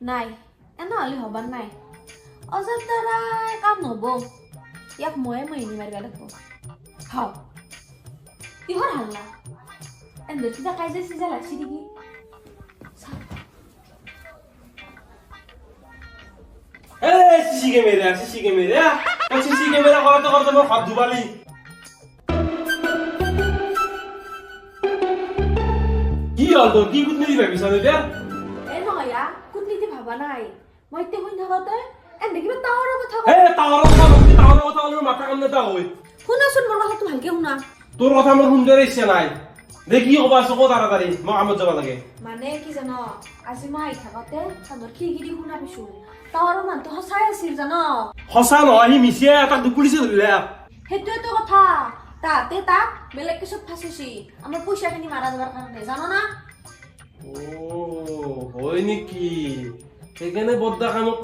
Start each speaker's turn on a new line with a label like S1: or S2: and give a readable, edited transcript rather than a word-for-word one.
S1: নাই এনেহ'লে হবাৰ নাই অযথাই কাম নহ'ব ইয়াক ময়ে মহিনী মাৰিব লাগিব হাও কিহৰ হাল্লা এনে কিবা কাজিয়া চিজা লাগছি নেকি
S2: সিসি ক্যামেরা সিসি ক্যামেরা করতে করতে আমার হাত ধুবালি কি হল তোর কি কুতনি ভাবিছ এটা
S1: এ নহয় কুটনীতি ভাবা নাই মই এতিয়া শুনি থাকোঁতে এনে কিবা টাৱাৰৰ কথা
S2: টাৱাৰৰ কথা বলে মাথা কাম নেতা হয়
S1: শুনাচোন মোৰ কথাটো ভালকে শুনা
S2: তোর কথা আমার শুনতে ইচ্ছা নাই দেখি কবা আছো কো তাড়াতাড়ি মই কামত যাব লাগে
S1: মানে কি জান আজি মই আহি থাকোঁতে কাণৰ খিৰিকিৰি শুনা পাইছো টাৱাৰৰ মানুহটো সঁচাই আছিল জান
S2: সঁচা নহয় সি মিছিয়ে তাক পুলিচে ধৰিলে
S1: সেইটোৱেতো কথা তাতে তাক বেলেগ কিছু ফাঁচিছি আমাৰ পইচাখিনি মাৰা যাবৰ কাৰণে জানো না
S2: ও হয় নেকি সেইকাৰণে বদ্দা কামত